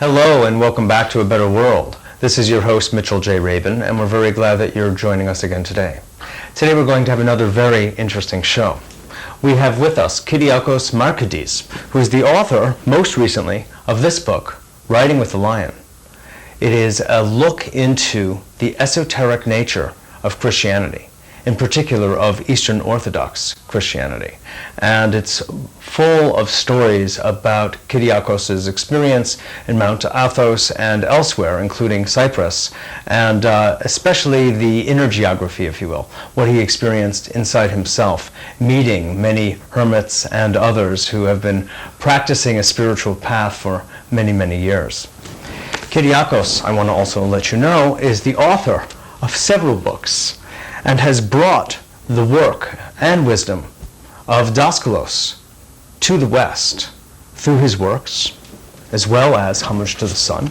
Hello and welcome back to A Better World. This is your host Mitchell J. Rabin, and we're very glad that you're joining us again today. Today we're going to have another very interesting show. We have with us Kyriacos Markides, who is the author, most recently, of this book, Riding with the Lion. It is a look into the esoteric nature of Christianity, in particular of Eastern Orthodox Christianity. And it's full of stories about Kyriacos' experience in Mount Athos and elsewhere, including Cyprus, and especially the inner geography, if you will, what he experienced inside himself, meeting many hermits and others who have been practicing a spiritual path for many, many years. Kyriacos, I want to also let you know, is the author of several books and has brought the work and wisdom of Daskalos to the West through his works, as well as Homage to the Sun,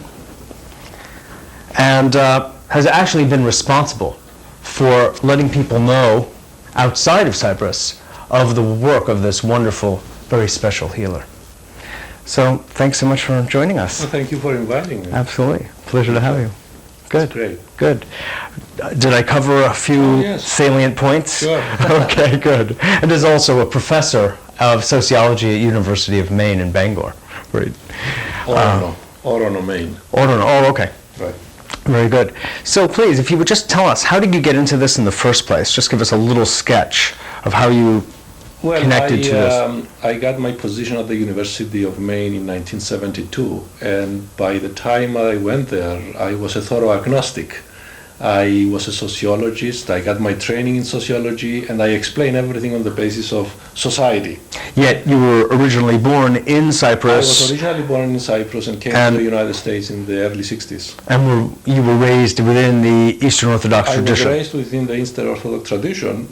and has actually been responsible for letting people know outside of Cyprus of the work of this wonderful, very special healer. So thanks so much for joining us. Well, thank you for inviting me. Absolutely. Pleasure to have you. Good. That's great. Good. Did I cover a few yes. salient points? Sure. Okay, good. And is also a professor of sociology at University of Maine in Bangor. Right. Orono, Maine. Orono. Oh, okay. Right. Very good. So please, if you would just tell us, how did you get into this in the first place? Just give us a little sketch of how you connected to this. I got my position at the University of Maine in 1972, and by the time I went there, I was a thorough agnostic. I was a sociologist, I got my training in sociology, and I explain everything on the basis of society. Yet you were originally born in Cyprus. I was originally born in Cyprus and came to the United States in the early 60s. And you were raised within the Eastern Orthodox tradition? I was raised within the Eastern Orthodox tradition.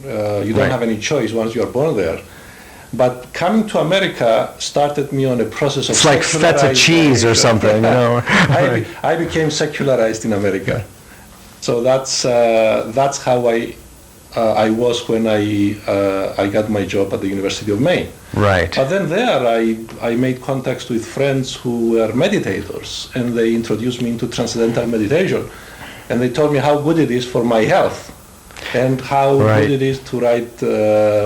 You don't have any choice once you are born there. But coming to America started me on a process of It's like feta cheese or something, you know. I became secularized in America. So that's how I was when I got my job at the University of Maine. Right. But then there I made contacts with friends who were meditators, and they introduced me into transcendental meditation, and they told me how good it is for my health, and how good it is to write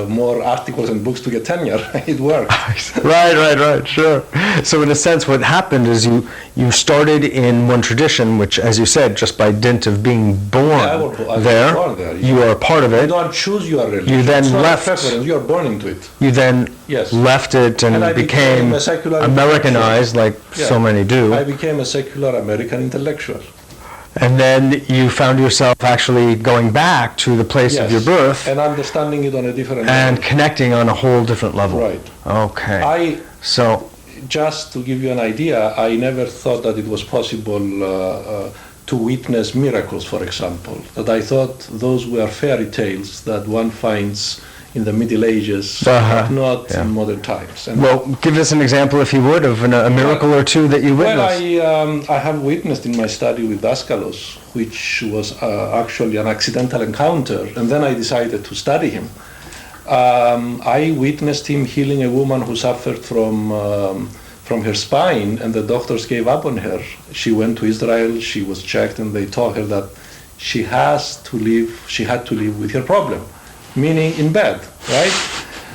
more articles and books to get tenure. It works. Right, sure. So in a sense, what happened is you started in one tradition, which, as you said, just by dint of being born I was born there. You are a part of it. You don't choose your religion. You then it's not left. A preference. You are born into it. You then left it and became Americanized, like so many do. I became a secular American intellectual. And then you found yourself actually going back to the place of your birth. And understanding it on a different level. And connecting on a whole different level. Right. Okay. Just to give you an idea, I never thought that it was possible to witness miracles, for example. That I thought those were fairy tales that one finds in the Middle Ages, but not in modern times. And give us an example, if you would, of a miracle or two that you witnessed. Well, I have witnessed in my study with Daskalos, which was actually an accidental encounter, and then I decided to study him. I witnessed him healing a woman who suffered from her spine, and the doctors gave up on her. She went to Israel, she was checked, and they told her that she had to live with her problem. Meaning in bed, right?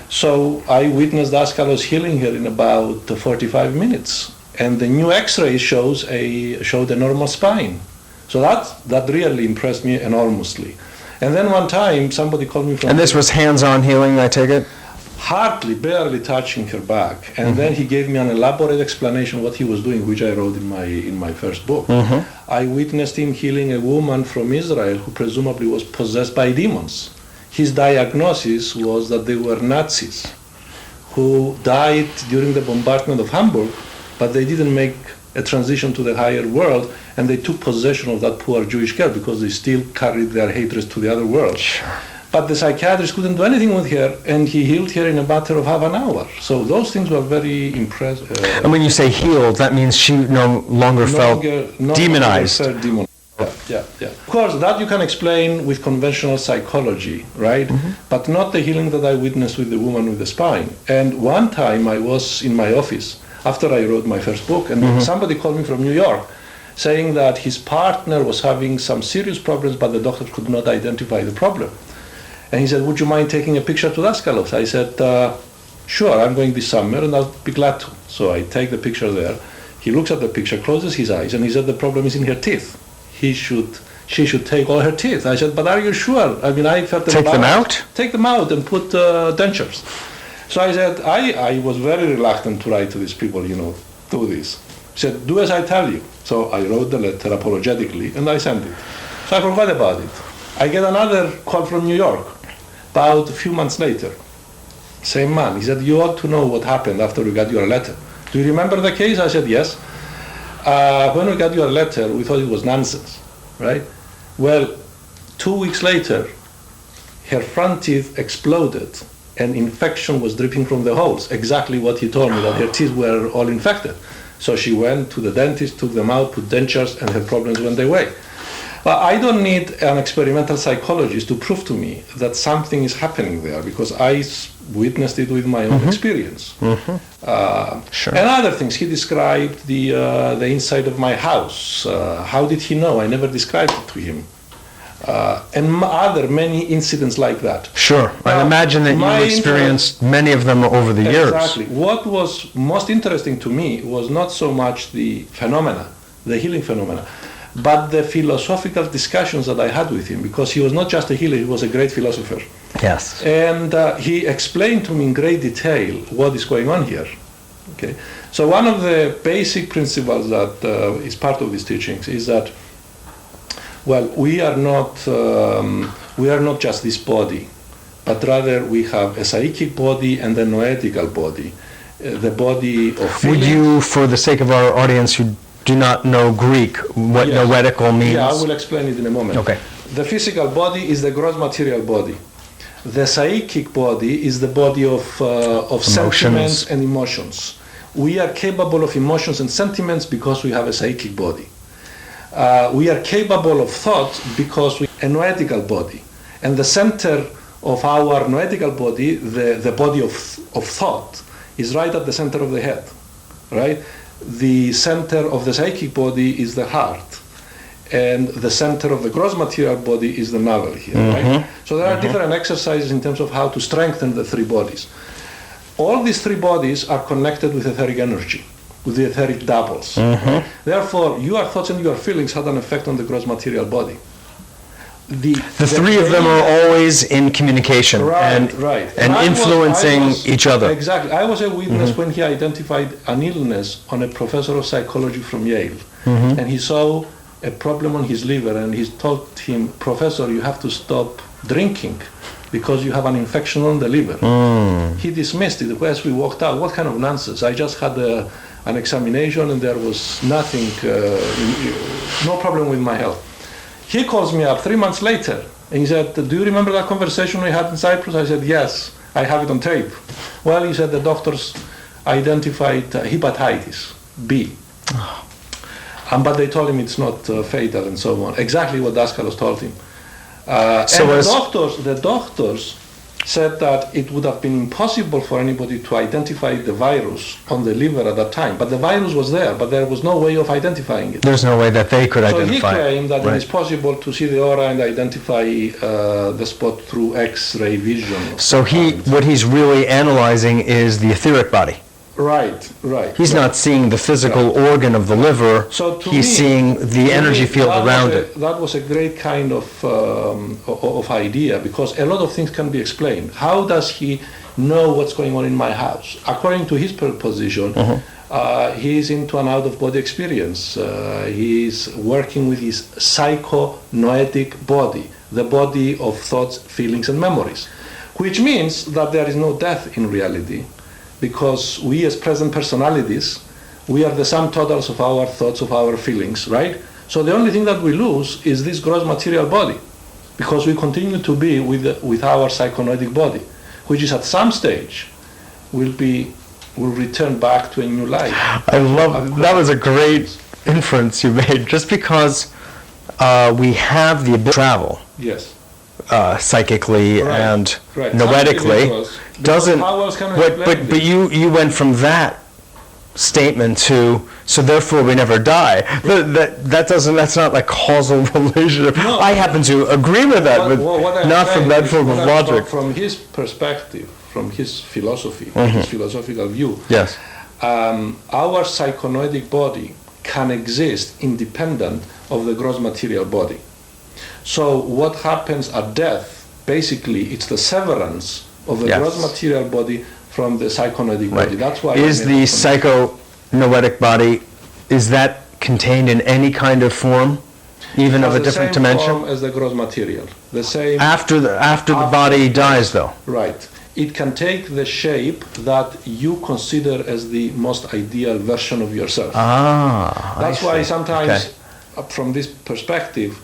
So I witnessed Daskalos healing her in about 45 minutes, and the new X-ray showed a normal spine. So that really impressed me enormously. And then one time somebody called me from. And this was hands-on healing, I take it? Hardly, barely touching her back, and then he gave me an elaborate explanation of what he was doing, which I wrote in my first book. I witnessed him healing a woman from Israel who presumably was possessed by demons. His diagnosis was that they were Nazis who died during the bombardment of Hamburg, but they didn't make a transition to the higher world, and they took possession of that poor Jewish girl because they still carried their hatred to the other world. Sure. But the psychiatrist couldn't do anything with her, and he healed her in a matter of half an hour. So those things were very impressive. And when you say healed, that means she no longer felt demonized. Yeah. Of course, that you can explain with conventional psychology, right? But not the healing that I witnessed with the woman with the spine. And one time I was in my office, after I wrote my first book, and somebody called me from New York saying that his partner was having some serious problems, but the doctor could not identify the problem. And he said, would you mind taking a picture to Daskalos? I said, sure, I'm going this summer and I'll be glad to. So I take the picture there. He looks at the picture, closes his eyes, and he said the problem is in her teeth. She should take all her teeth. I said, but are you sure? I mean, I felt take them out? Take them out and put dentures. So I said, I was very reluctant to write to these people, do this. He said, do as I tell you. So I wrote the letter apologetically and I sent it. So I forgot about it. I get another call from New York about a few months later. Same man. He said, you ought to know what happened after we got your letter. Do you remember the case? I said, yes. When we got your letter, we thought it was nonsense, right? Well, 2 weeks later, her front teeth exploded and infection was dripping from the holes. Exactly what he told me, that her teeth were all infected. So she went to the dentist, took them out, put dentures, and her problems went away. But I don't need an experimental psychologist to prove to me that something is happening there, because I witnessed it with my own experience. Sure. And other things. He described the inside of my house. How did he know? I never described it to him. And other many incidents like that. Sure. I imagine that you experienced many of them over the years. Exactly. What was most interesting to me was not so much the phenomena, the healing phenomena, but the philosophical discussions that I had with him, because he was not just a healer, he was a great philosopher. Yes. And he explained to me in great detail what is going on here. Okay. So one of the basic principles that is part of these teachings is that, well, we are not just this body, but rather we have a psychic body and a noetical body. The body of feeling. Would you, for the sake of our audience who do not know Greek, what noetical means? Yeah, I will explain it in a moment. Okay. The physical body is the gross material body. The psychic body is the body of sentiments and emotions. We are capable of emotions and sentiments because we have a psychic body. We are capable of thought because we have a noetical body. And the center of our noetical body, the body of thought, is right at the center of the head, right? The center of the psychic body is the heart, and the center of the gross material body is the navel here, right? So there are different exercises in terms of how to strengthen the three bodies. All these three bodies are connected with etheric energy, with the etheric doubles. Therefore, your thoughts and your feelings had an effect on the gross material body. The three of them are always in communication and influencing each other. Exactly. I was a witness when he identified an illness on a professor of psychology from Yale. And he saw a problem on his liver, and he told him, Professor, you have to stop drinking because you have an infection on the liver. He dismissed it. As we walked out, what kind of nonsense? I just had an examination and there was nothing, no problem with my health. He calls me up 3 months later and he said, do you remember that conversation we had in Cyprus? I said, yes, I have it on tape. Well, he said the doctors identified hepatitis B. But they told him it's not fatal and so on. Exactly what Daskalos told him. The doctors said that it would have been impossible for anybody to identify the virus on the liver at that time. But the virus was there, but there was no way of identifying it. There's no way that they could identify it. So he claimed that it is possible to see the aura and identify the spot through X-ray vision. So what he's really analyzing is the etheric body. Right. He's not seeing the physical organ of the liver. So he's seeing the energy field around it. That was a great kind of idea, because a lot of things can be explained. How does he know what's going on in my house? According to his position, he's into an out-of-body experience. He's working with his psycho-noetic body, the body of thoughts, feelings, and memories, which means that there is no death in reality. Because we as present personalities, we are the sum totals of our thoughts, of our feelings, right? So the only thing that we lose is this gross material body, because we continue to be with our psychonoidic body, which is at some stage will return back to a new life. I love that. Was a great inference you made. Just because we have the ability to travel. Yes. Psychically and noetically doesn't. But you went from that statement to, so therefore we never die. That's not like causal relationship. No. I happen to agree with that, but not from that form of logic. From his perspective, from his philosophy, Mm-hmm. his philosophical view, Yes. Our psychonoidic body can exist independent of the gross material body. So what happens at death, basically, it's the severance of the Yes. gross material body from the psychonoidic Right. body. That's why Is the psychonoetic body, is that contained in any kind of form, even of a different dimension? Form as the gross material. The same. After the body dies, though. Right. It can take the shape that you consider as the most ideal version of yourself. That's why sometimes, from this perspective,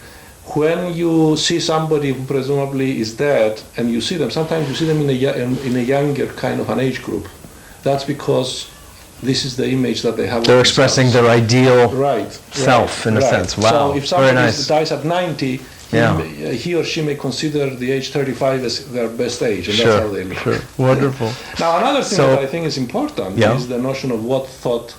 when you see somebody who presumably is dead and you see them, sometimes you see them in a younger kind of an age group. That's because this is the image that they have. They're expressing their ideal self, in a sense. Wow. So if somebody Very nice. dies at 90, he or she may consider the age 35 as their best age, and that's how they look. Sure. Wonderful. Now, another thing that I think is important is the notion of what thought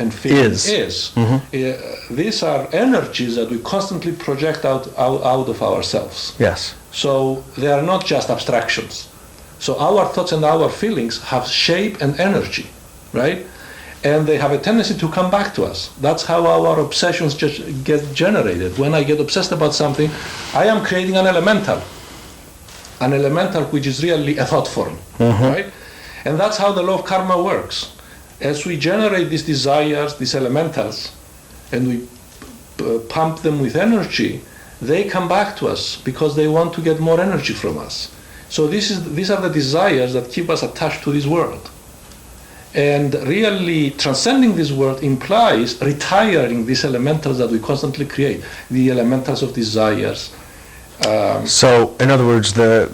and feeling is. Mm-hmm. These are energies that we constantly project out of ourselves. Yes. So they are not just abstractions. So our thoughts and our feelings have shape and energy, right? And they have a tendency to come back to us. That's how our obsessions get generated. When I get obsessed about something, I am creating an elemental which is really a thought form, right? And that's how the law of karma works. As we generate these desires, these elementals, and we pump them with energy, they come back to us because they want to get more energy from us. So these are the desires that keep us attached to this world. And really transcending this world implies retiring these elementals that we constantly create, the elementals of desires. So, in other words, the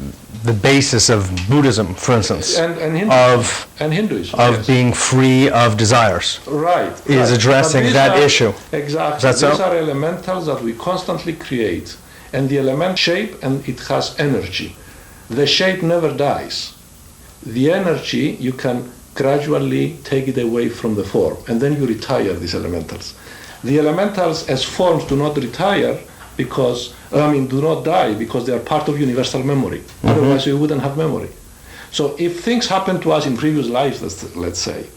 basis of Buddhism, for instance, and Hinduism, of being free of desires, is addressing that issue. Exactly. These are elementals that we constantly create, and the element shape, and it has energy. The shape never dies. The energy, you can gradually take it away from the form, and then you retire these elementals. The elementals as forms do not retire do not die because they are part of universal memory. Otherwise we wouldn't have memory. So if things happen to us in previous lives, let's say,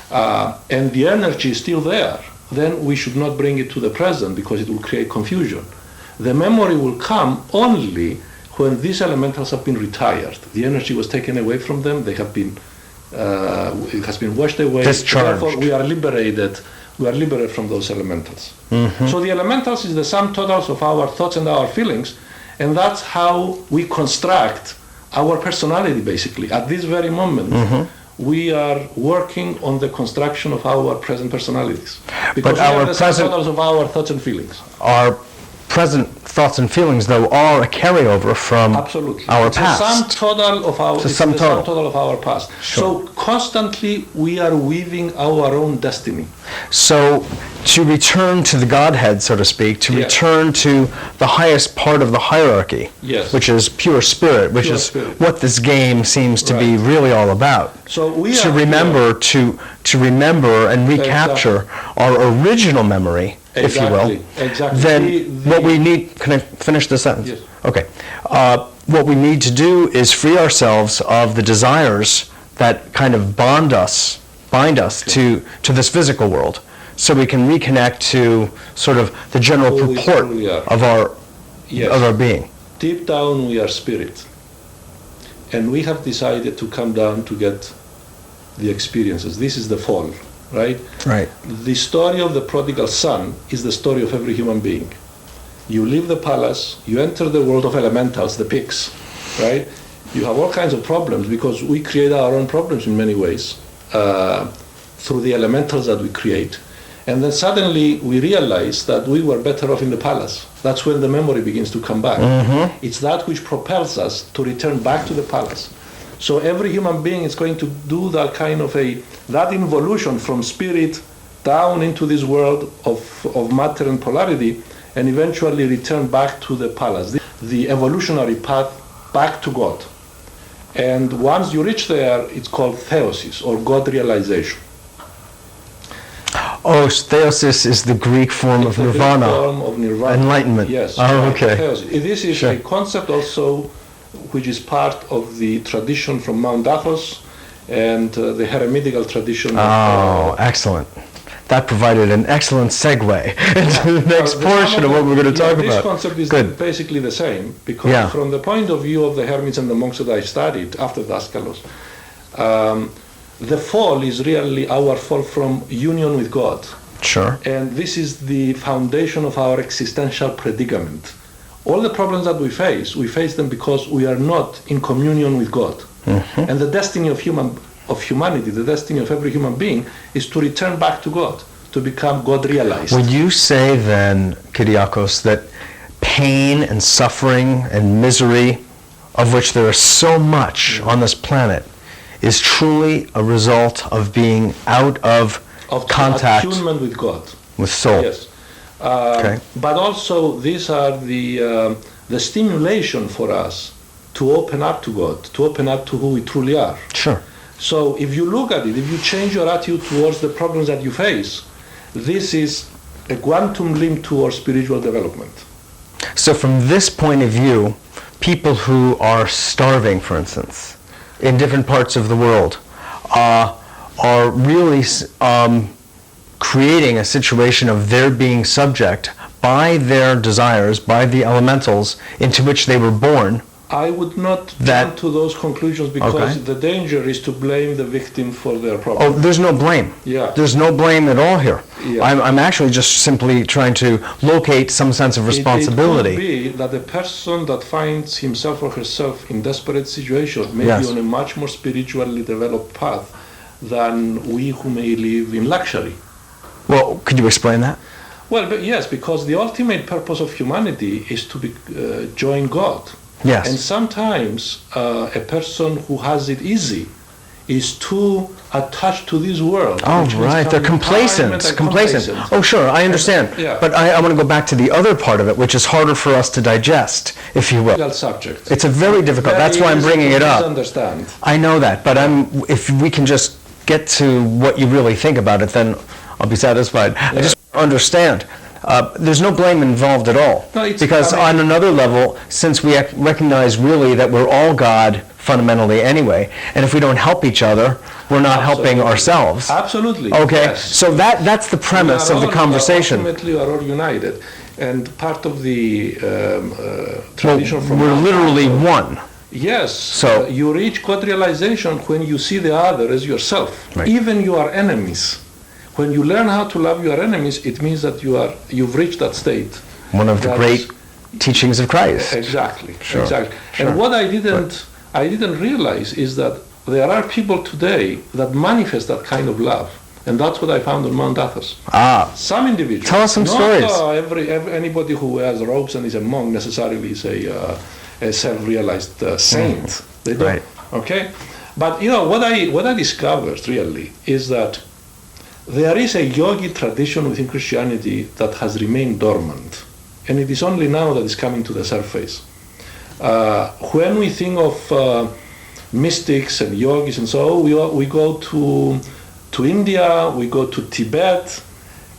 and the energy is still there, then we should not bring it to the present because it will create confusion. The memory will come only when these elementals have been retired. The energy was taken away from them, they have been it has been washed away. Discharged. Therefore, we are liberated. We are liberated from those elementals. So the elementals is the sum totals of our thoughts and our feelings, and that's how we construct our personality. Basically, at this very moment, we are working on the construction of our present personalities because we are the sum totals of our thoughts and feelings. Our present thoughts and feelings, though, are a carryover from our past. The sum total of our past. So constantly we are weaving our own destiny. So to return to the Godhead, so to speak, to return to the highest part of the hierarchy, which is pure spirit, which is what this game seems to be really all about. So we to remember and recapture our original memory, if you will. Exactly. Then what we need, can I finish the sentence? Yes. Okay. What we need to do is free ourselves of the desires that kind of bind us to this physical world, so we can reconnect to sort of the general purport of our being. Deep down we are spirit, and we have decided to come down to get the experiences. This is the fall, right? Right. The story of the prodigal son is the story of every human being. You leave the palace, you enter the world of elementals, the pigs, right? You have all kinds of problems because we create our own problems in many ways through the elementals that we create. And then suddenly we realize that we were better off in the palace. That's when the memory begins to come back. It's that which propels us to return back to the palace. So every human being is going to do that kind of that involution from spirit down into this world of matter and polarity, and eventually return back to the palace, the evolutionary path back to God. And once you reach there, it's called Theosis, or God realization. Oh, theosis is the Greek form of The Greek nirvana. form of nirvana. Enlightenment. Yes. Oh, right, okay. theosis. This is Sure. a concept also which is part of the tradition from Mount Athos and the hermitical tradition. Oh, excellent. That provided an excellent segue into the next portion of what we're going to talk this about. concept is Good. basically the same, because Yeah. from the point of view of the hermits and the monks that I studied after Daskalos, the fall is really our fall from union with God. Sure. And this is the foundation of our existential predicament. All the problems that we face them because we are not in communion with God. Mm-hmm. And the destiny of humanity, the destiny of every human being, is to return back to God, to become God-realized. Would you say then, Kyriacos, that pain and suffering and misery, of which there is so much on this planet, is truly a result of being out of contact attunement with God? with soul? Yes. Okay. But also these are the stimulation for us to open up to God, to open up to who we truly are. Sure. So if you look at it, if you change your attitude towards the problems that you face, this is a quantum leap towards spiritual development. So from this point of view, people who are starving, for instance, in different parts of the world, are really creating a situation of their being subject by their desires, by the elementals into which they were born. I would not jump to those conclusions because the danger is to blame the victim for their Oh, problem. there's no blame. Yeah. There's no blame at all here. Yeah. I'm actually just simply trying to locate some sense of responsibility. It could be that the person that finds himself or herself in desperate situation may Yes. be on a much more spiritually developed path than we who may live in luxury. Well, could you explain that? Well, but yes, because the ultimate purpose of humanity is to join God. Yes. And sometimes a person who has it easy is too attached to this world. Oh, which means right. They're coming complacent. time and Complacent. Oh, sure. I understand. Yeah. But I want to go back to the other part of it, which is harder for us to digest, if you will. difficult subject. It's a very difficult. That's why I'm bringing it up. Understand. I know that, but if we can just get to what you really think about it, then I'll be satisfied. I just understand. There's no blame involved at all. No, it's- because on another level, since we recognize really that we're all God fundamentally anyway, and if we don't help each other, we're not helping ourselves. Absolutely. Okay, Yes. so that's the premise of the conversation. Ultimately, we are all united, and part of the tradition from We're Mount literally Athos- one. Yes. So- you reach God realization when you see the other as yourself, Right. even your enemies. When you learn how to love your enemies, it means that you've reached that state. One of the That's- great teachings of Christ. Exactly. Sure, Exactly. sure. And what I didn't realize is that there are people today that manifest that kind of love, and that's what I found on Mount Athos. Ah, Some individuals. Tell us some not, stories. Anybody who wears robes and is a monk necessarily is a self-realized saint. They don't. Right. Okay. But what I discovered really is that there is a yogi tradition within Christianity that has remained dormant, and it is only now that it's coming to the surface. When we think of mystics and yogis and so, we go to India, we go to Tibet,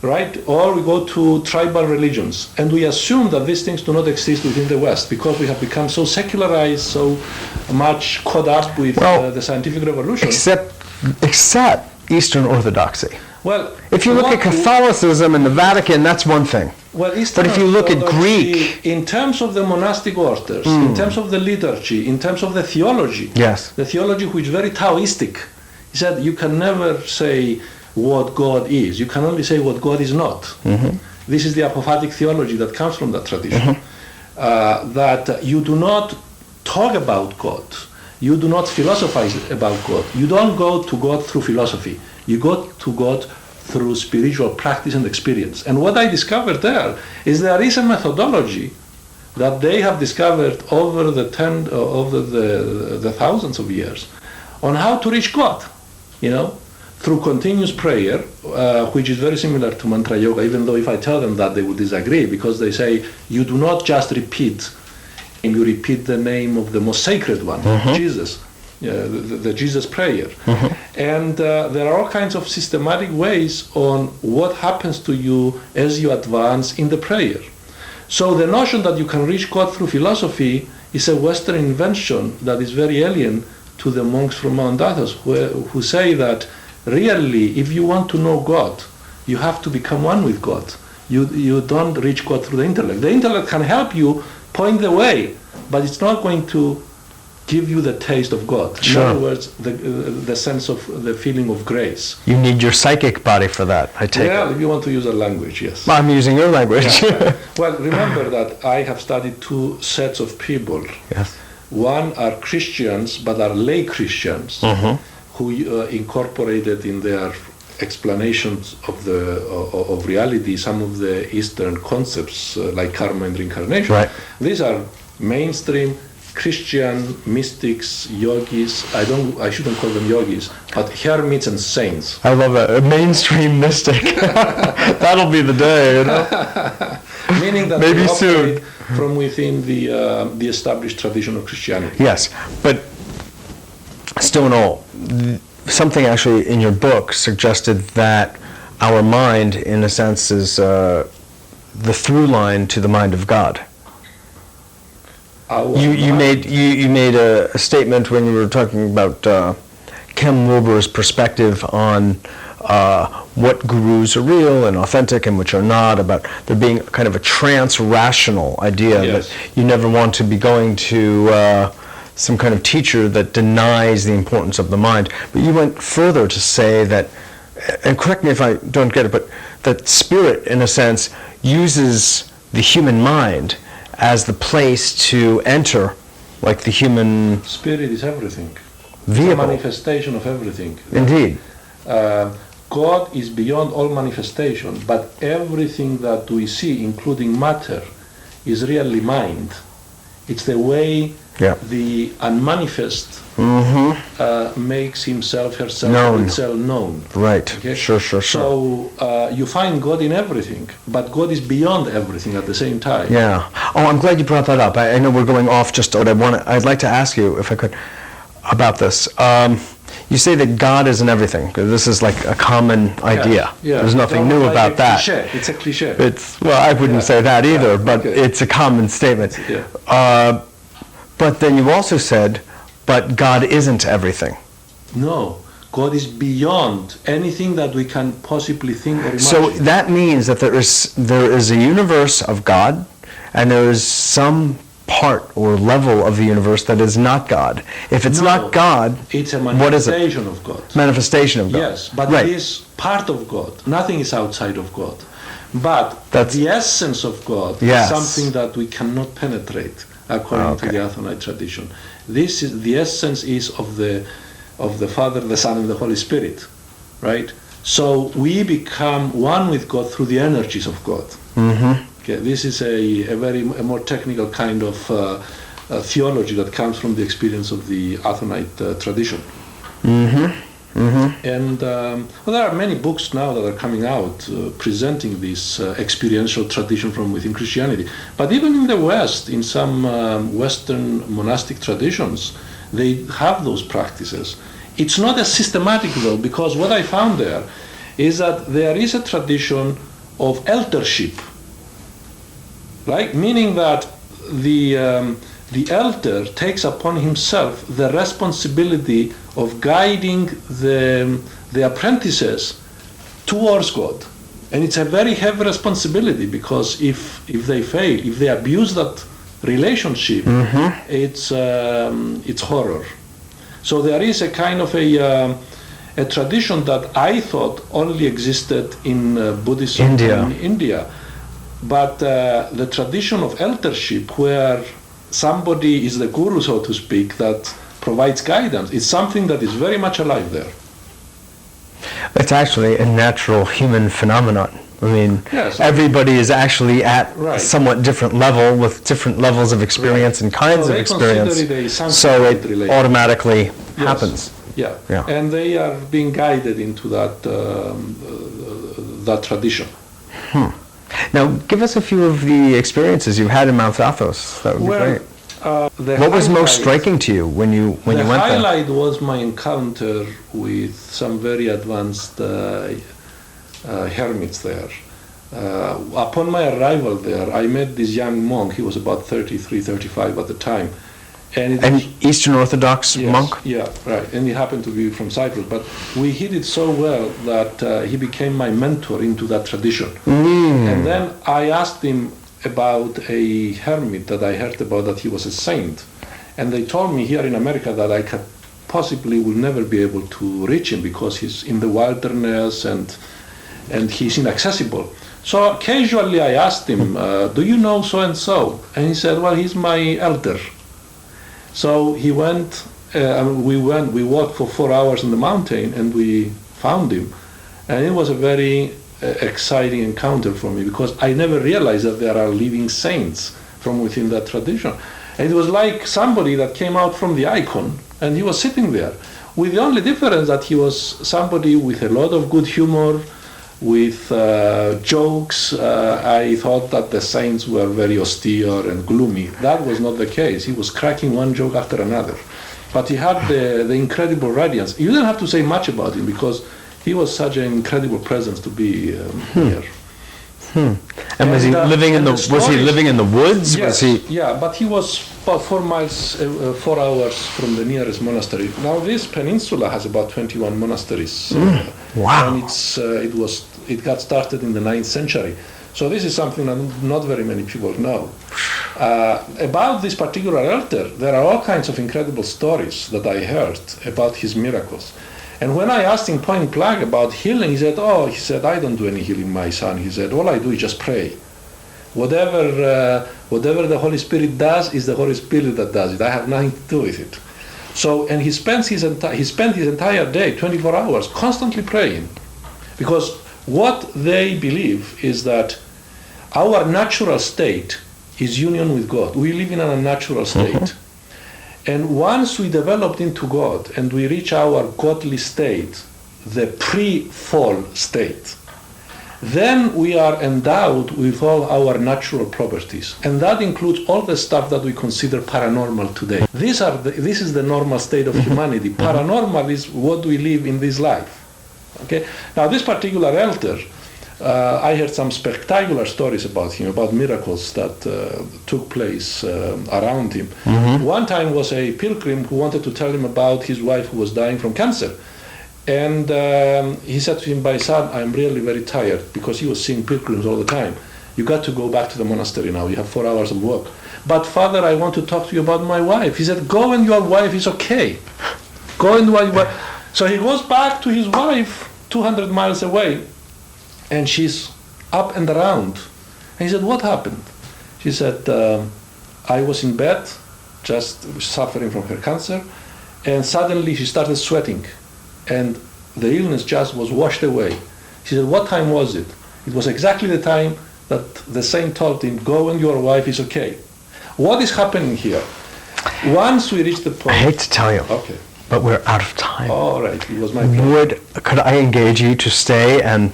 right? Or we go to tribal religions, and we assume that these things do not exist within the West because we have become so secularized, so much caught up with the scientific revolution. Except Eastern Orthodoxy. Well, If you look at Catholicism and the Vatican, that's one thing. Well, But if you look at Greek, in terms of the monastic orders, in terms of the liturgy, in terms of the theology, yes, the theology which is very Taoistic, he said you can never say what God is. You can only say what God is not. Mm-hmm. This is the apophatic theology that comes from that tradition. That you do not talk about God. You do not philosophize about God. You don't go to God through philosophy. You go to God through spiritual practice and experience. And what I discovered there is there is a methodology that they have discovered over the thousands of years on how to reach God, through continuous prayer, which is very similar to mantra yoga, even though if I tell them that, they would disagree, because they say you do not just repeat, and you repeat the name of the most sacred one, Jesus. the Jesus prayer. And there are all kinds of systematic ways on what happens to you as you advance in the prayer. So the notion that you can reach God through philosophy is a Western invention that is very alien to the monks from Mount Athos, who say that really, if you want to know God, you have to become one with God. You don't reach God through the intellect. The intellect can help you point the way, but it's not going to give you the taste of God. Sure. In other words, the sense of the feeling of grace. You need your psychic body for that, I take it. If you want to use a language, yes. I'm using your language. Yeah. Well, remember that I have studied two sets of people. Yes. One are Christians, but are lay Christians, who incorporated in their explanations of reality some of the Eastern concepts like karma and reincarnation. Right. These are mainstream Christian mystics, yogis. I shouldn't call them yogis, but hermits and saints. I love that. A mainstream mystic. That'll be the day, you know. Meaning that maybe they soon operate from within the established tradition of Christianity. Yes, but still in all, something actually in your book suggested that our mind, in a sense, is the through line to the mind of God. You made a statement when you were talking about Kem Wilber's perspective on what gurus are real and authentic and which are not, about there being kind of a trans-rational idea. Yes. That you never want to be going to some kind of teacher that denies the importance of the mind. But you went further to say that, and correct me if I don't get it, but that spirit, in a sense, uses the human mind as the place to enter, like the human spirit is everything. vehicle. It's a manifestation of everything. Indeed. God is beyond all manifestation, but everything that we see, including matter, is really mind. It's the way the unmanifest makes himself, herself, itself known. Right. Okay? Sure. So you find God in everything, but God is beyond everything at the same time. Yeah. Oh, I'm glad you brought that up. I know we're going off just what I'd like to ask you, if I could, about this. You say that God is in everything. This is like a common idea. Yeah. There's nothing new about that. Cliche. It's a cliche. Well, I wouldn't say that either, but it's a common statement. Yeah. But then you also said, but God isn't everything. No, God is beyond anything that we can possibly think or imagine. So that means that there is a universe of God, and there is some part or level of the universe that is not God. If it's not God, it's a what is it? manifestation of God. Manifestation of God. Yes, but right. It is part of God. Nothing is outside of God. But the essence of God is something that we cannot penetrate, according to the Athonite tradition. This is the essence is of the Father, the Son, and the Holy Spirit, right? So we become one with God through the energies of God. Okay, this is a more technical kind of theology that comes from the experience of the Athonite tradition. And there are many books now that are coming out presenting this experiential tradition from within Christianity. But even in the West, in some Western monastic traditions, they have those practices. It's not as systematic though, because what I found there is that there is a tradition of eldership, right? Meaning that the elder takes upon himself the responsibility of guiding the apprentices towards God. And it's a very heavy responsibility, because if they fail, if they abuse that relationship, it's horror. So there is a kind of a tradition that I thought only existed in Buddhism in India. But the tradition of eldership, where somebody is the guru, so to speak, that provides guidance, is something that is very much alive there. It's actually a natural human phenomenon. I mean, everybody is actually at a somewhat different level with different levels of experience and kinds of experience. So it automatically happens. Yeah. And they are being guided into that that tradition. Now, give us a few of the experiences you've had in Mount Athos. That would be great. What was most striking to you when you went there? The highlight was my encounter with some very advanced hermits there. Upon my arrival there, I met this young monk. He was about 33, 35 at the time. An Eastern Orthodox monk? Yeah, right. And he happened to be from Cyprus. But we hit it so well that he became my mentor into that tradition. And then I asked him about a hermit that I heard about, that he was a saint. And they told me here in America that I could possibly will never be able to reach him because he's in the wilderness and he's inaccessible. So casually I asked him, do you know so-and-so? And he said, well, he's my elder. So he went, we walked for 4 hours in the mountain and we found him. And it was a very exciting encounter for me because I never realized that there are living saints from within that tradition. And it was like somebody that came out from the icon and he was sitting there with the only difference that he was somebody with a lot of good humor, with jokes. I thought that the saints were very austere and gloomy. That was not the case. He was cracking one joke after another. But he had the incredible radiance. You didn't have to say much about him because he was such an incredible presence to be here. And was he living in the woods? Yes, yeah, but he was about 4 hours from the nearest monastery. Now this peninsula has about 21 monasteries. Wow! And it got started in the 9th century. So this is something that not very many people know. About this particular elder, there are all kinds of incredible stories that I heard about his miracles. And when I asked him point blank about healing, he said, I don't do any healing, my son. He said, all I do is just pray. Whatever the Holy Spirit does is the Holy Spirit that does it. I have nothing to do with it. So, and he spent his entire day, 24 hours, constantly praying. Because what they believe is that our natural state is union with God. We live in a unnatural state. And once we developed into God and we reach our godly state, the pre-fall state, then we are endowed with all our natural properties. And that includes all the stuff that we consider paranormal today. This is the normal state of humanity. Paranormal is what we live in this life. Okay? Now this particular elder, I heard some spectacular stories about him, about miracles that took place around him. One time was a pilgrim who wanted to tell him about his wife who was dying from cancer. And he said to him, my son, I'm really very tired, because he was seeing pilgrims all the time. You got to go back to the monastery now. You have 4 hours of work. But father, I want to talk to you about my wife. He said, go and your wife is okay. Go and your wife. So he goes back to his wife 200 miles away. And she's up and around. And he said, what happened? She said, I was in bed, just suffering from her cancer, and suddenly she started sweating. And the illness just was washed away. She said, what time was it? It was exactly the time that the saint told him, go and your wife is okay. What is happening here? Once we reach the point... I hate to tell you. Okay. But we're out of time. All right, it was my pleasure. Could I engage you to stay and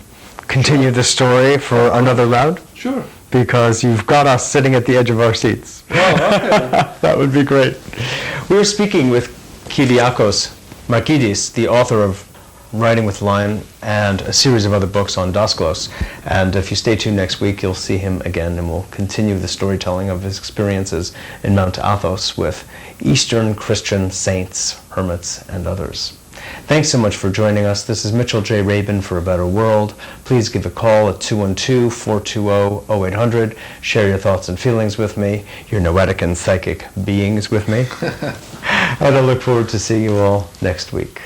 continue the story for another round? Sure. Because you've got us sitting at the edge of our seats. Oh, okay. That would be great. We were speaking with Kyriacos Markides, the author of Writing with Lion and a series of other books on Daskalos. And if you stay tuned next week, you'll see him again, and we'll continue the storytelling of his experiences in Mount Athos with Eastern Christian saints, hermits, and others. Thanks so much for joining us. This is Mitchell J. Rabin for A Better World. Please give a call at 212-420-0800. Share your thoughts and feelings with me, your noetic and psychic beings with me. And I look forward to seeing you all next week.